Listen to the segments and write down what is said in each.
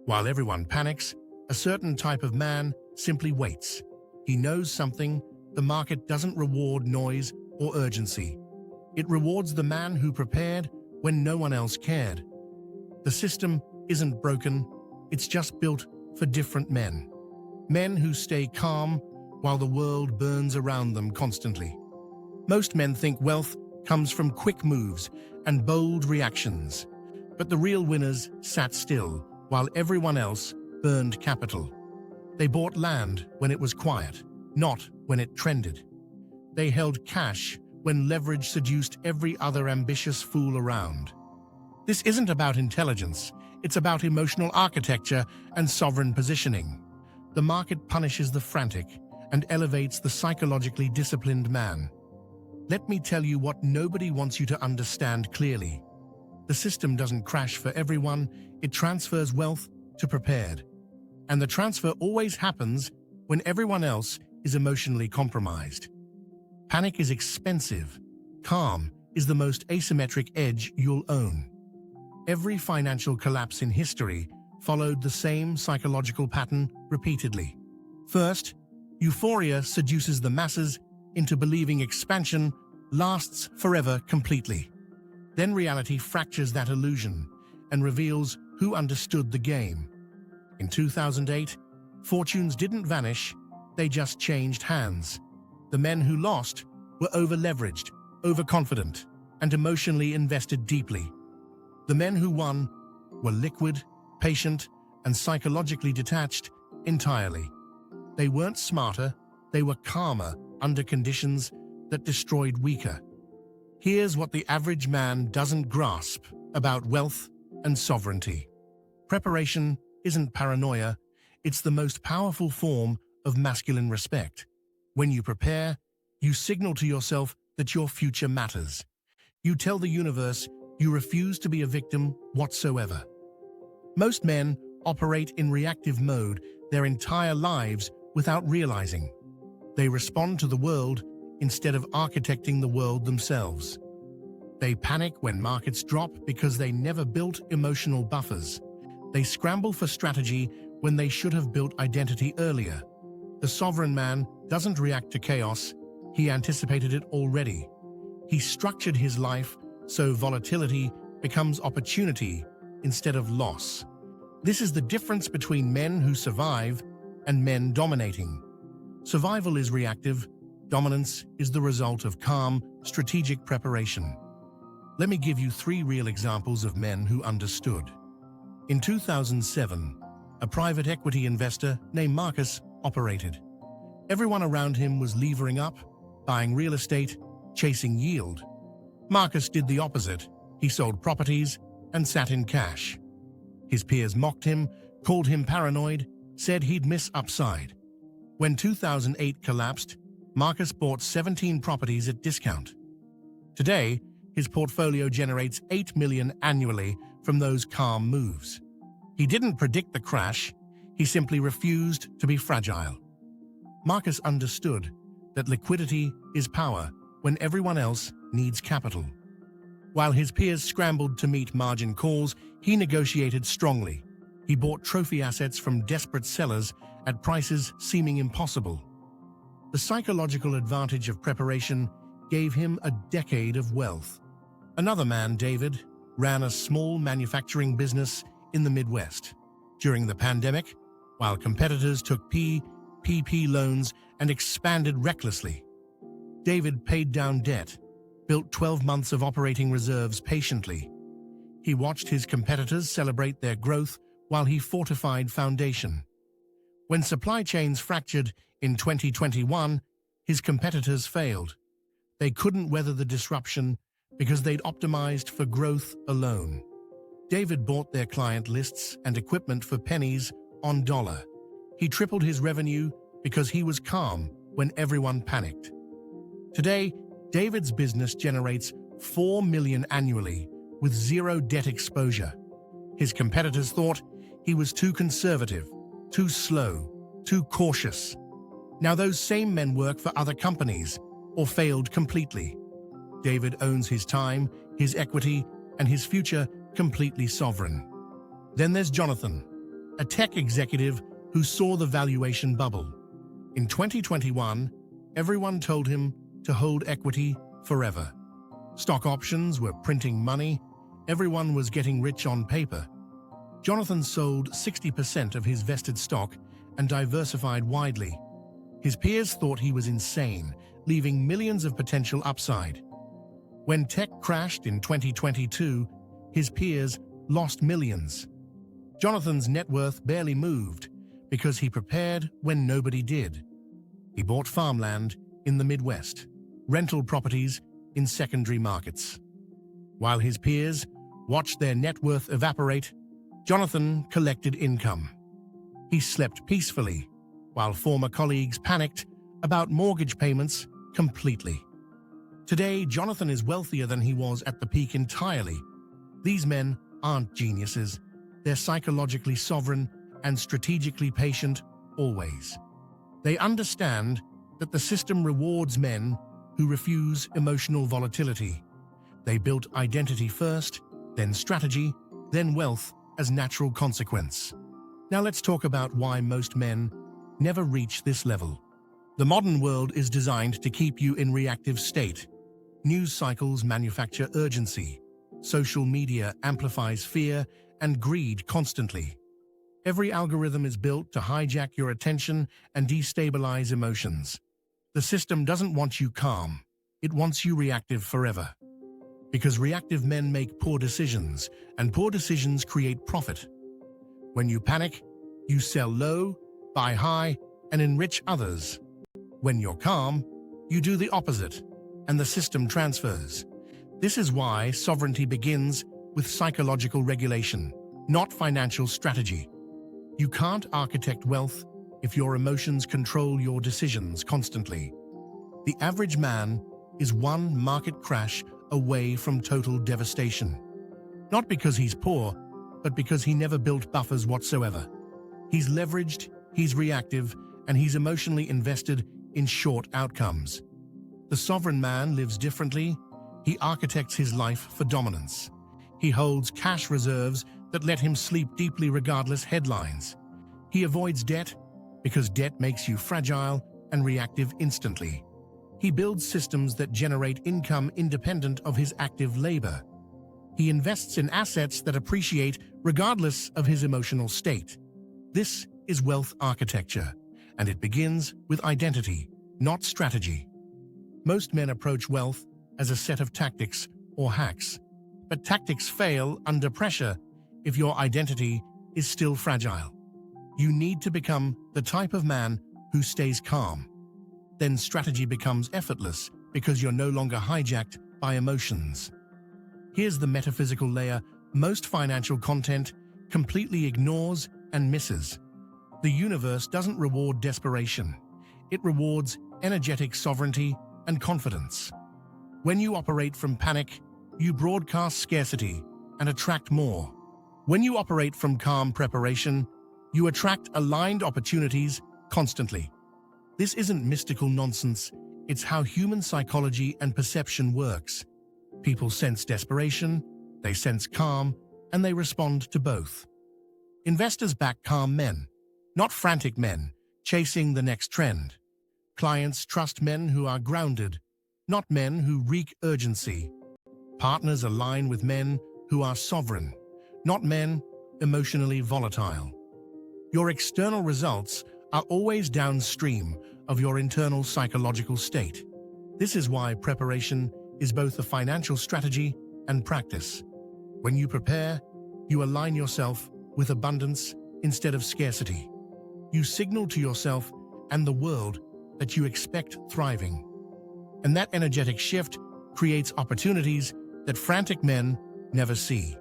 While everyone panics, a certain type of man simply waits. He knows something: the market doesn't reward noise or urgency. It rewards the man who prepared when no one else cared. The system isn't broken, it's just built for different men. Men who stay calm while the world burns around them constantly. Most men think wealth comes from quick moves and bold reactions. But the real winners sat still while everyone else burned capital. They bought land when it was quiet, not when it trended. They held cash when leverage seduced every other ambitious fool around. This isn't about intelligence, it's about emotional architecture and sovereign positioning. The market punishes the frantic and elevates the psychologically disciplined man. Let me tell you what nobody wants you to understand clearly. The system doesn't crash for everyone, it transfers wealth to prepared. And the transfer always happens when everyone else is emotionally compromised. Panic is expensive. Calm is the most asymmetric edge you'll own. Every financial collapse in history followed the same psychological pattern repeatedly. First, euphoria seduces the masses into believing expansion lasts forever completely. Then reality fractures that illusion and reveals who understood the game. In 2008, fortunes didn't vanish, they just changed hands. The men who lost were over-leveraged, overconfident, and emotionally invested deeply. The men who won were liquid, patient, and psychologically detached entirely. They weren't smarter, they were calmer under conditions that destroyed weaker. Here's what the average man doesn't grasp about wealth and sovereignty. Preparation isn't paranoia, it's the most powerful form of masculine respect. When you prepare, you signal to yourself that your future matters. You tell the universe you refuse to be a victim whatsoever. Most men operate in reactive mode their entire lives without realizing. They respond to the world instead of architecting the world themselves. They panic when markets drop because they never built emotional buffers. They scramble for strategy when they should have built identity earlier. The sovereign man doesn't react to chaos, he anticipated it already. He structured his life so volatility becomes opportunity instead of loss. This is the difference between men who survive and men dominating. Survival is reactive, dominance is the result of calm, strategic preparation. Let me give you 3 real examples of men who understood. In 2007, a private equity investor named Marcus operated. Everyone around him was levering up, buying real estate, chasing yield. Marcus did the opposite. He sold properties and sat in cash. His peers mocked him, called him paranoid, said he'd miss upside. When 2008 collapsed, Marcus bought 17 properties at discount. Today, his portfolio generates $8 million annually from those calm moves. He didn't predict the crash, he simply refused to be fragile. Marcus understood that liquidity is power when everyone else needs capital. While his peers scrambled to meet margin calls, he negotiated strongly. He bought trophy assets from desperate sellers at prices seeming impossible. The psychological advantage of preparation gave him a decade of wealth. Another man, David, ran a small manufacturing business in the Midwest. During the pandemic, while competitors took PPP loans and expanded recklessly, David paid down debt, built 12 months of operating reserves patiently. He watched his competitors celebrate their growth while he fortified foundation. When supply chains fractured in 2021, his competitors failed. They couldn't weather the disruption because they'd optimized for growth alone. David bought their client lists and equipment for pennies on dollar. He tripled his revenue because he was calm when everyone panicked. Today, David's business generates $4 million annually with zero debt exposure. His competitors thought he was too conservative, too slow, too cautious. Now those same men work for other companies or failed completely. David owns his time, his equity, and his future completely sovereign. Then there's Jonathan. a tech executive who saw the valuation bubble. In 2021, everyone told him to hold equity forever. Stock options were printing money. Everyone was getting rich on paper. Jonathan sold 60% of his vested stock and diversified widely. His peers thought he was insane, leaving millions of potential upside. When tech crashed in 2022, his peers lost millions. Jonathan's net worth barely moved because he prepared when nobody did. He bought farmland in the Midwest, rental properties in secondary markets. While his peers watched their net worth evaporate, Jonathan collected income. He slept peacefully, while former colleagues panicked about mortgage payments completely. Today, Jonathan is wealthier than he was at the peak entirely. These men aren't geniuses. They're psychologically sovereign and strategically patient always. They understand that the system rewards men who refuse emotional volatility. They built identity first, then strategy, then wealth as natural consequence. Now let's talk about why most men never reach this level. The modern world is designed to keep you in reactive state. News cycles manufacture urgency. Social media amplifies fear and greed constantly. Every algorithm is built to hijack your attention and destabilize emotions. The system doesn't want you calm. It wants you reactive forever. Because reactive men make poor decisions, and poor decisions create profit. When you panic, you sell low, buy high, and enrich others. When you're calm, you do the opposite, and the system transfers. This is why sovereignty begins with psychological regulation, not financial strategy. You can't architect wealth if your emotions control your decisions constantly. The average man is one market crash away from total devastation. Not because he's poor, but because he never built buffers whatsoever. He's leveraged, he's reactive, and he's emotionally invested in short outcomes. The sovereign man lives differently. He architects his life for dominance. He holds cash reserves that let him sleep deeply regardless headlines. He avoids debt because debt makes you fragile and reactive instantly. He builds systems that generate income independent of his active labor. He invests in assets that appreciate regardless of his emotional state. This is wealth architecture, and it begins with identity, not strategy. Most men approach wealth as a set of tactics or hacks, but tactics fail under pressure if your identity is still fragile. You need to become the type of man who stays calm. Then strategy becomes effortless because you're no longer hijacked by emotions. Here's the metaphysical layer most financial content completely ignores and misses. The universe doesn't reward desperation. It rewards energetic sovereignty and confidence. When you operate from panic, you broadcast scarcity and attract more. When you operate from calm preparation, you attract aligned opportunities constantly. This isn't mystical nonsense. It's how human psychology and perception works. People sense desperation, they sense calm, and they respond to both. Investors back calm men, not frantic men chasing the next trend. Clients trust men who are grounded, not men who wreak urgency. Partners align with men who are sovereign, not men emotionally volatile. Your external results are always downstream of your internal psychological state. This is why preparation is both a financial strategy and practice. When you prepare, you align yourself with abundance instead of scarcity. You signal to yourself and the world that you expect thriving. And that energetic shift creates opportunities that frantic men never see.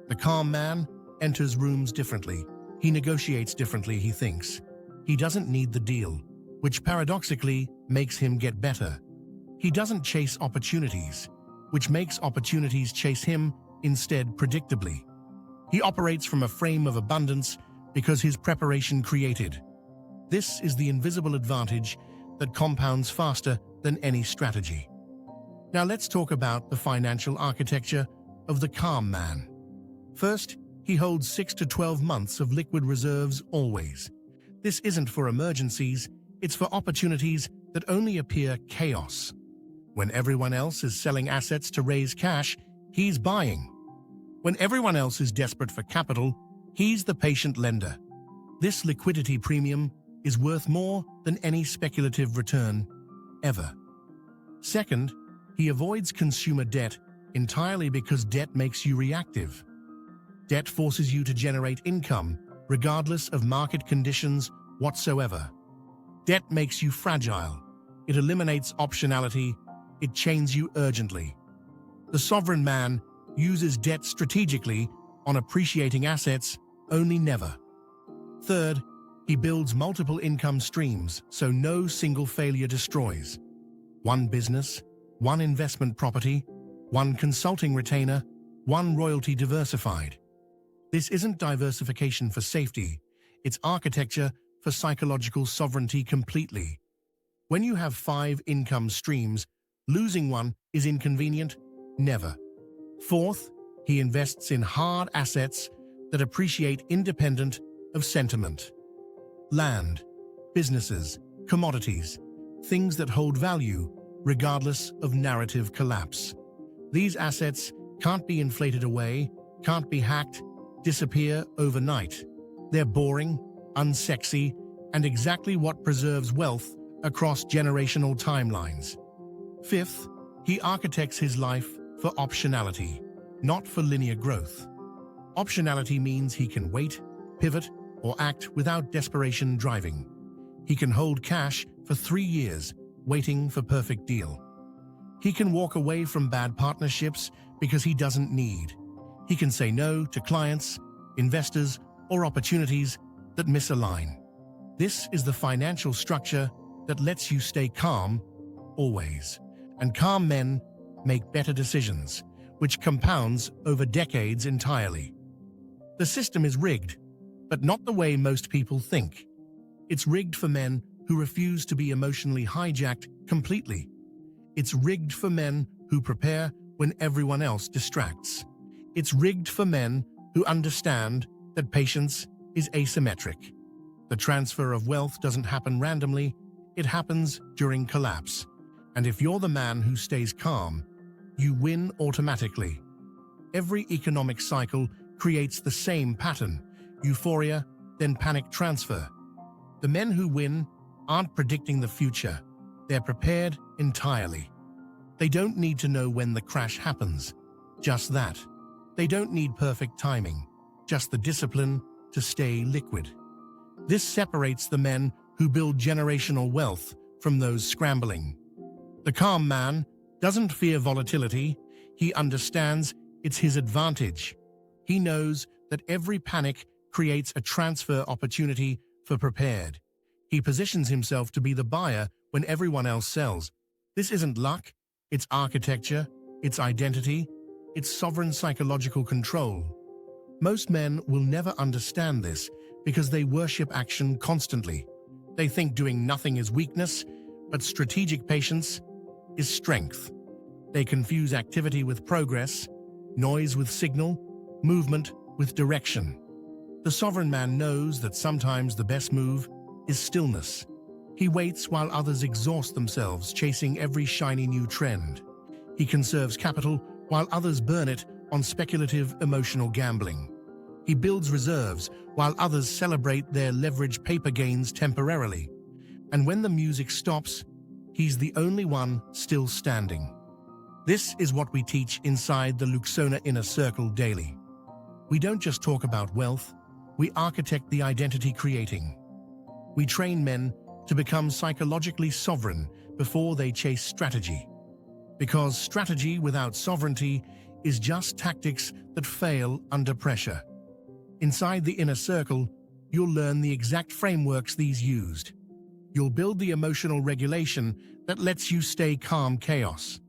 The calm man enters rooms differently. He negotiates differently, he thinks. He doesn't need the deal, which paradoxically makes him get better. He doesn't chase opportunities, which makes opportunities chase him instead predictably. He operates from a frame of abundance because his preparation created. This is the invisible advantage that compounds faster than any strategy. Now let's talk about the financial architecture of the calm man. First, He holds 6 to 12 months of liquid reserves always. This isn't for emergencies, it's for opportunities that only appear chaos. When everyone else is selling assets to raise cash, he's buying. When everyone else is desperate for capital, he's the patient lender. This liquidity premium is worth more than any speculative return ever. Second, he avoids consumer debt entirely because debt makes you reactive. Debt forces you to generate income, regardless of market conditions whatsoever. Debt makes you fragile. It eliminates optionality. It chains you urgently. The sovereign man uses debt strategically on appreciating assets, only never. Third, he builds multiple income streams so no single failure destroys. One business, one investment property, one consulting retainer, one royalty diversified. This isn't diversification for safety, it's architecture for psychological sovereignty completely. When you have 5 income streams, losing one is inconvenient? Never. Fourth, he invests in hard assets that appreciate independent of sentiment. Land, businesses, commodities, things that hold value regardless of narrative collapse. These assets can't be inflated away, can't be hacked, disappear overnight. They're boring, unsexy, and exactly what preserves wealth across generational timelines. Fifth, he architects his life for optionality, not for linear growth. Optionality means he can wait, pivot, or act without desperation driving. He can hold cash for 3 years, waiting for perfect deal. He can walk away from bad partnerships because he doesn't need. He can say no to clients, investors, or opportunities that misalign. This is the financial structure that lets you stay calm, always. And calm men make better decisions, which compounds over decades entirely. The system is rigged, but not the way most people think. It's rigged for men who refuse to be emotionally hijacked completely. It's rigged for men who prepare when everyone else distracts. It's rigged for men who understand that patience is asymmetric. The transfer of wealth doesn't happen randomly, it happens during collapse. And if you're the man who stays calm, you win automatically. Every economic cycle creates the same pattern: euphoria, then panic transfer. The men who win aren't predicting the future, they're prepared entirely. They don't need to know when the crash happens, just that. They don't need perfect timing, just the discipline to stay liquid. This separates the men who build generational wealth from those scrambling. The calm man doesn't fear volatility, he understands it's his advantage. He knows that every panic creates a transfer opportunity for prepared. He positions himself to be the buyer when everyone else sells. This isn't luck, it's architecture, it's identity, it's sovereign psychological control. Most men will never understand this because they worship action constantly. They think doing nothing is weakness, but strategic patience is strength. They confuse activity with progress, noise with signal, movement with direction. The sovereign man knows that sometimes the best move is stillness. He waits while others exhaust themselves chasing every shiny new trend. He conserves capital while others burn it on speculative emotional gambling. He builds reserves while others celebrate their leveraged paper gains temporarily. And when the music stops, he's the only one still standing. This is what we teach inside the Luxona Inner Circle daily. We don't just talk about wealth, we architect the identity creating. We train men to become psychologically sovereign before they chase strategy. Because strategy without sovereignty is just tactics that fail under pressure. Inside the inner circle, you'll learn the exact frameworks these used. You'll build the emotional regulation that lets you stay calm chaos.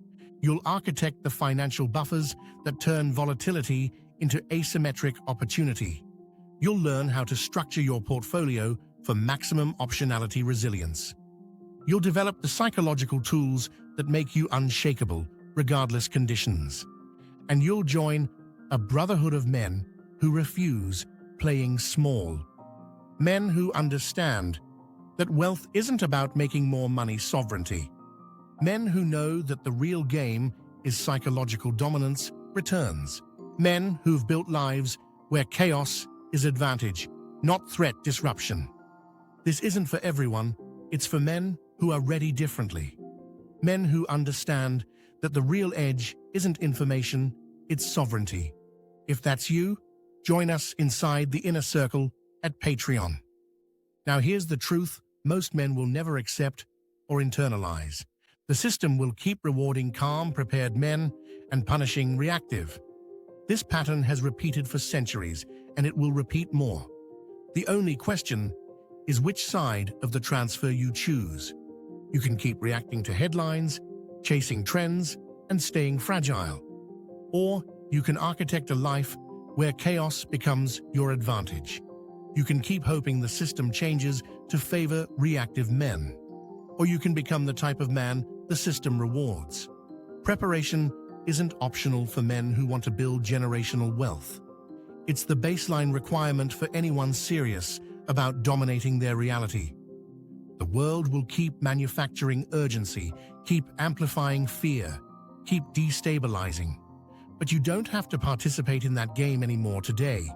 You'll architect the financial buffers that turn volatility into asymmetric opportunity. You'll learn how to structure your portfolio for maximum optionality resilience. You'll develop the psychological tools that make you unshakable, regardless conditions. And you'll join a brotherhood of men who refuse playing small. Men who understand that wealth isn't about making more money sovereignty. Men who know that the real game is psychological dominance returns. Men who've built lives where chaos is advantage, not threat disruption. This isn't for everyone, it's for men who are ready differently. Men who understand that the real edge isn't information, it's sovereignty. If that's you, join us inside the inner circle at Patreon. Now here's the truth most men will never accept or internalize. The system will keep rewarding calm, prepared men and punishing reactive. This pattern has repeated for centuries, and it will repeat more. The only question is which side of the transfer you choose. You can keep reacting to headlines, chasing trends, and staying fragile. Or you can architect a life where chaos becomes your advantage. You can keep hoping the system changes to favor reactive men. Or you can become the type of man the system rewards. Preparation isn't optional for men who want to build generational wealth. It's the baseline requirement for anyone serious about dominating their reality. The world will keep manufacturing urgency, keep amplifying fear, keep destabilizing. But you don't have to participate in that game anymore today.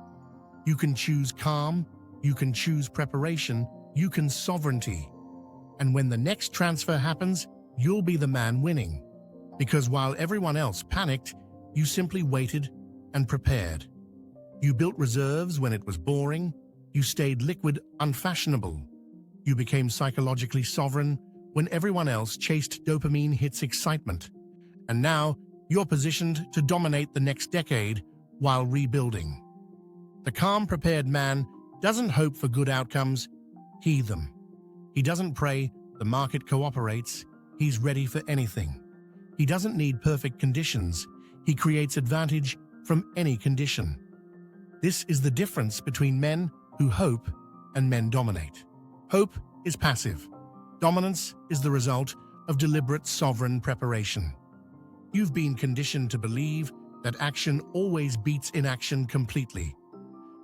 You can choose calm, you can choose preparation, you can sovereignty. And when the next transfer happens, you'll be the man winning. Because while everyone else panicked, you simply waited and prepared. You built reserves when it was boring. You stayed liquid, unfashionable. You became psychologically sovereign when everyone else chased dopamine hits excitement. And now, you're positioned to dominate the next decade while rebuilding. The calm, prepared man doesn't hope for good outcomes, heed them. He doesn't pray the market cooperates, he's ready for anything. He doesn't need perfect conditions, he creates advantage from any condition. This is the difference between men who hope and men dominate. Hope is passive. Dominance is the result of deliberate sovereign preparation. You've been conditioned to believe that action always beats inaction completely.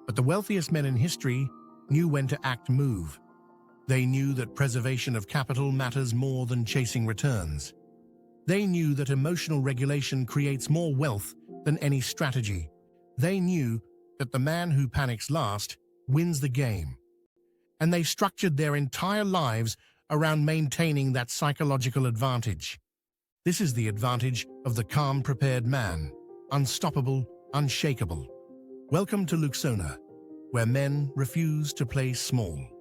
But the wealthiest men in history knew when to move. They knew that preservation of capital matters more than chasing returns. They knew that emotional regulation creates more wealth than any strategy. They knew that the man who panics last wins the game. And they structured their entire lives around maintaining that psychological advantage. This is the advantage of the calm, prepared man. Unstoppable, unshakable. Welcome to Luxona, where men refuse to play small.